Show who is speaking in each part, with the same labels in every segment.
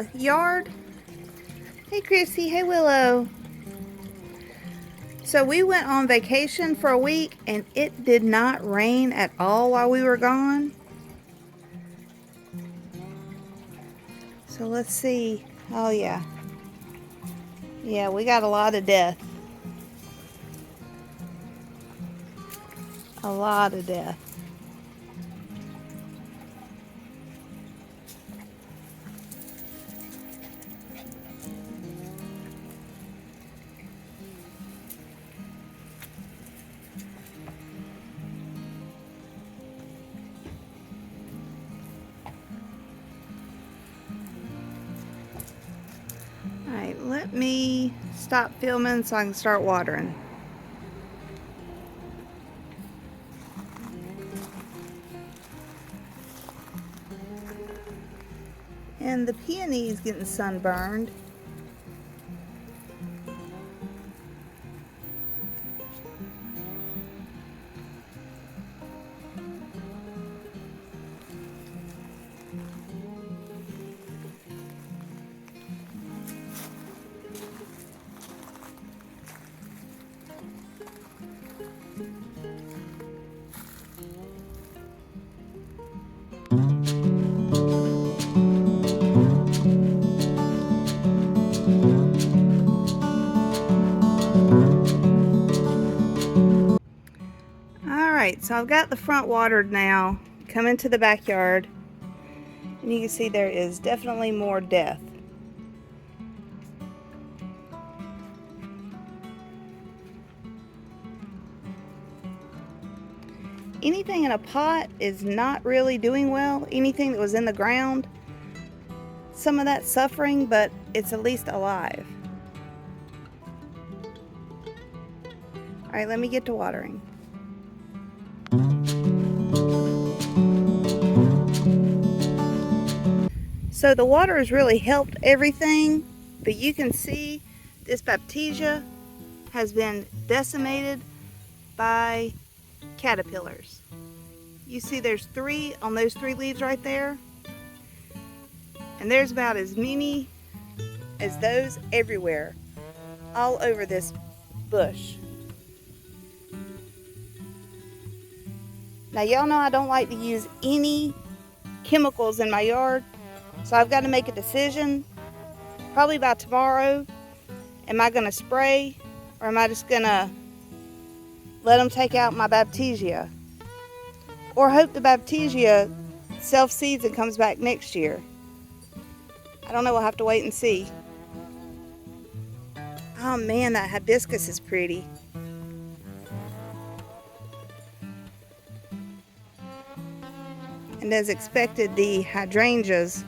Speaker 1: the yard. Hey Chrissy, hey Willow. So we went on vacation for a week and it did not rain at all while we were gone. So let's see. Oh yeah. Yeah, we got a lot of death. A lot of death. Alright, let me stop filming so I can start watering. And the peony is getting sunburned. Alright, so I've got the front watered now. Come into the backyard and you can see there is definitely more death. Anything in a pot is not really doing well. Anything that was in the ground, some of that's suffering, but it's at least alive. Alright, let me get to watering. So the water has really helped everything, but you can see this baptisia has been decimated by caterpillars. You see there's 3 on those 3 leaves right there, and there's about as many as those everywhere, all over this bush. Now y'all know I don't like to use any chemicals in my yard, so I've got to make a decision probably by tomorrow. Am I going to spray, or am I just going to let them take out my baptisia? Or hope the baptisia self-seeds and comes back next year. I don't know, we'll have to wait and see. Oh man, that hibiscus is pretty. And as expected, the hydrangeas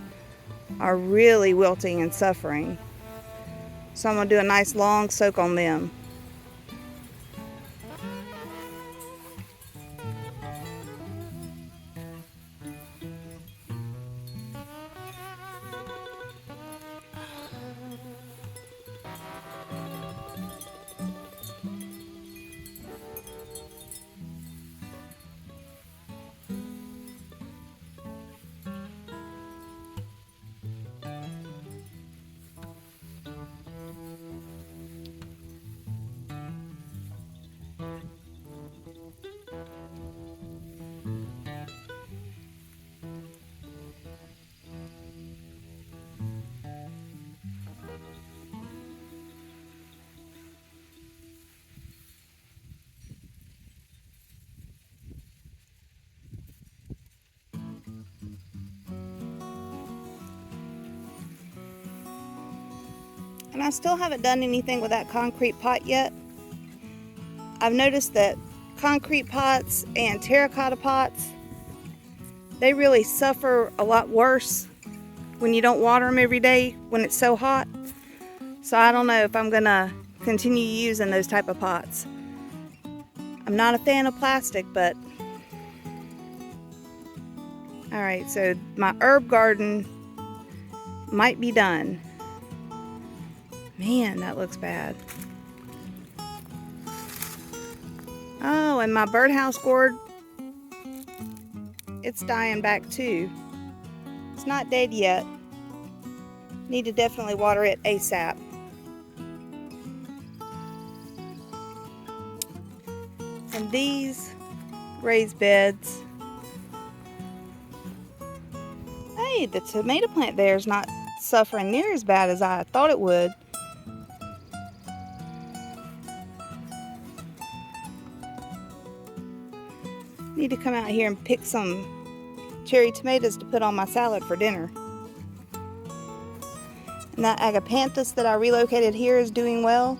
Speaker 1: are really wilting and suffering. So I'm going to do a nice long soak on them. And I still haven't done anything with that concrete pot yet. I've noticed that concrete pots and terracotta pots, they really suffer a lot worse when you don't water them every day when it's so hot. So I don't know if I'm gonna continue using those type of pots. I'm not a fan of plastic, but all right, so my herb garden might be done. Man, that looks bad. Oh, and my birdhouse gourd, it's dying back too. It's not dead yet. Need to definitely water it ASAP. And these raised beds. Hey, the tomato plant there is not suffering near as bad as I thought it would. Need to come out here and pick some cherry tomatoes to put on my salad for dinner. And that agapanthus that I relocated here is doing well.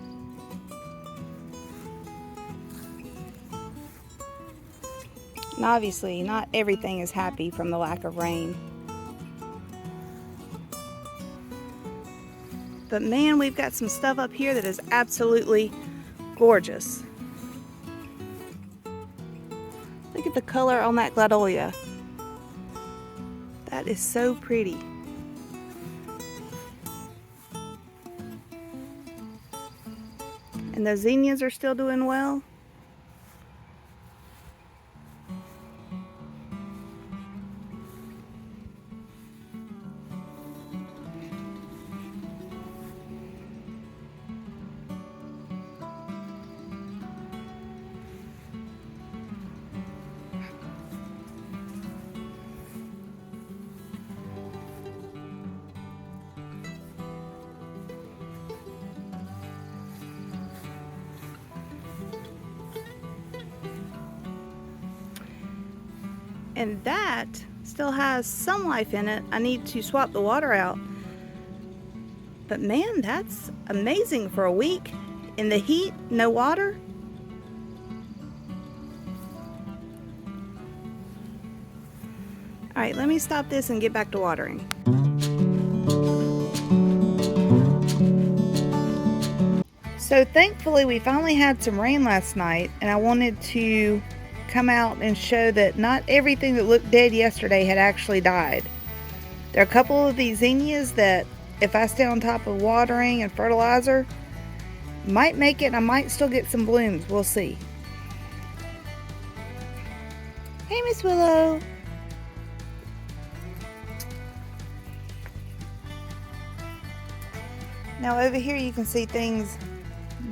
Speaker 1: And obviously, not everything is happy from the lack of rain. But man, we've got some stuff up here that is absolutely gorgeous. Look at the color on that gladiolus. That is so pretty. And those zinnias are still doing well. And that still has some life in it. I need to swap the water out. But man, that's amazing for a week. In the heat, no water. All right, let me stop this and get back to watering. So thankfully we finally had some rain last night, and I wanted to come out and show that not everything that looked dead yesterday had actually died. There are a couple of these zinnias that if I stay on top of watering and fertilizer, might make it, and I might still get some blooms. We'll see. Hey, Miss Willow. Now over here you can see things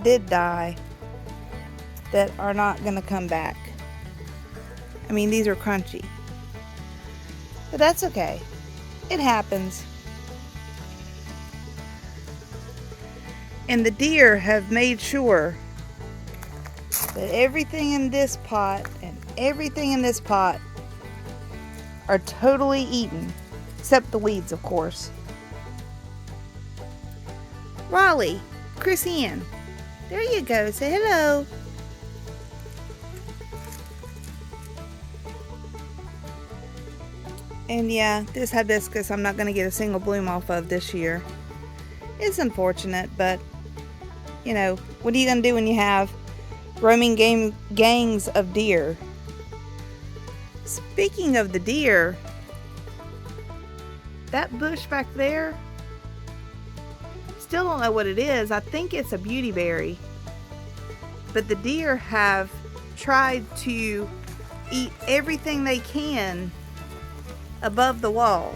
Speaker 1: did die that are not going to come back. I mean, these are crunchy. But that's okay. It happens. And the deer have made sure that everything in this pot and everything in this pot are totally eaten, except the weeds, of course. Raleigh, Chris Ann, there you go. Say hello. And yeah, this hibiscus I'm not going to get a single bloom off of this year. It's unfortunate, but you know, what are you going to do when you have roaming gangs of deer? Speaking of the deer, that bush back there, still don't know what it is. I think it's a beautyberry. But the deer have tried to eat everything they can above the wall.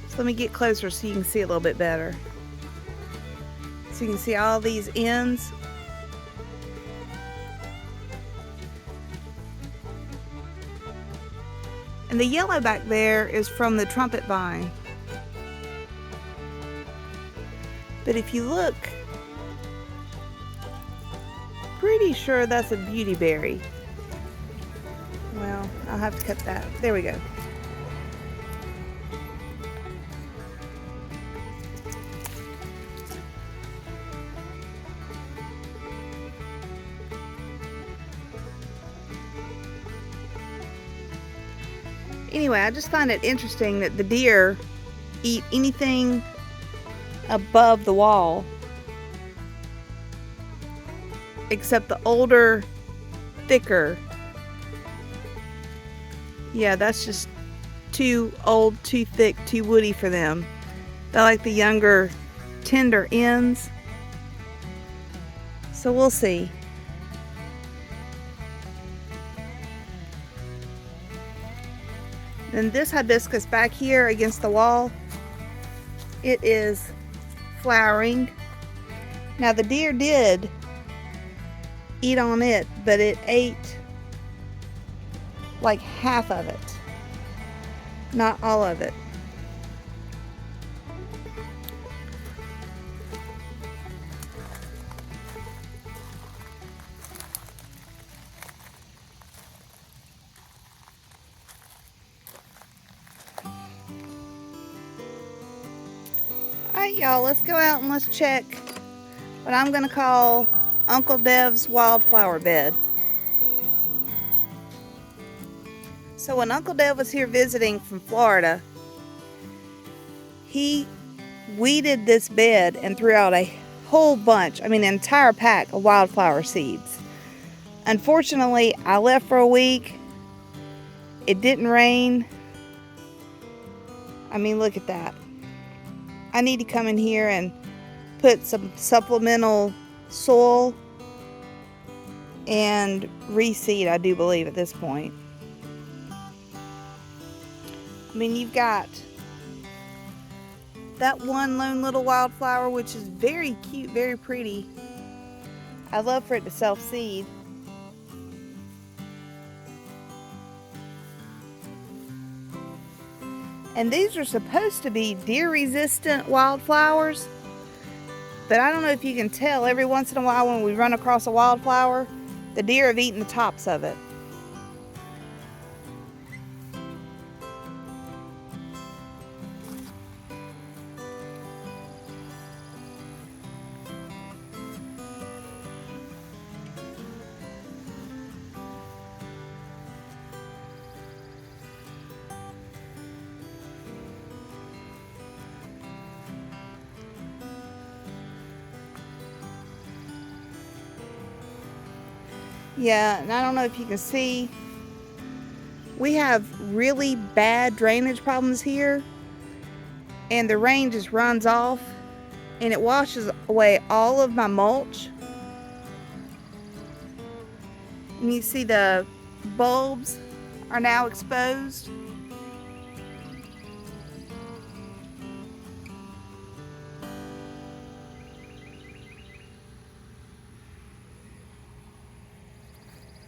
Speaker 1: So let me get closer so you can see a little bit better. So you can see all these ends. And the yellow back there is from the trumpet vine. But if you look, pretty sure that's a beautyberry. Well, I'll have to cut that. There we go. Anyway, I just find it interesting that the deer eat anything above the wall except the older, thicker. Yeah, that's just too old, too thick, too woody for them. They like the younger, tender ends. So we'll see. Then this hibiscus back here against the wall, It is flowering. Now the deer did eat on it, but it ate like half of it, not all of it. Alright y'all, let's go out and let's check what I'm gonna call Uncle Dev's wildflower bed. So when Uncle Dev was here visiting from Florida, he weeded this bed and threw out a whole bunch, I mean an entire pack of wildflower seeds. Unfortunately, I left for a week. It didn't rain. I mean, look at that. I need to come in here and put some supplemental soil and reseed, I do believe, at this point. I mean, you've got that one lone little wildflower, which is very cute, very pretty. I'd love for it to self-seed. And these are supposed to be deer-resistant wildflowers, but I don't know if you can tell, every once in a while when we run across a wildflower, the deer have eaten the tops of it. Yeah, and I don't know if you can see, we have really bad drainage problems here, and the rain just runs off and it washes away all of my mulch. And you see the bulbs are now exposed.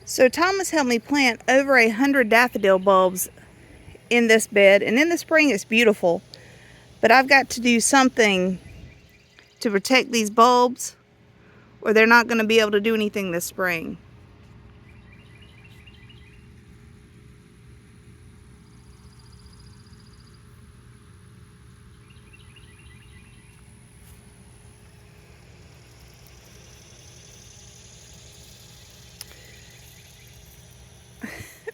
Speaker 1: So Thomas helped me plant over 100 daffodil bulbs in this bed, and in the spring it's beautiful, but I've got to do something to protect these bulbs or they're not going to be able to do anything this spring.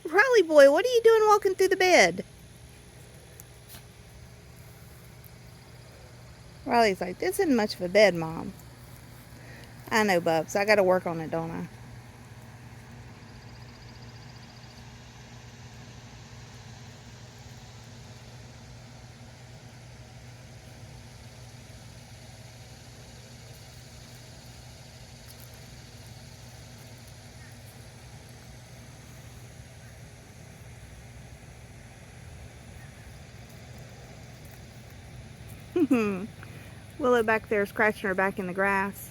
Speaker 1: Riley boy, what are you doing walking through the bed? Riley's like, this isn't much of a bed, Mom. I know, Bubs. I gotta work on it, don't I? Willow back there scratching her back in the grass.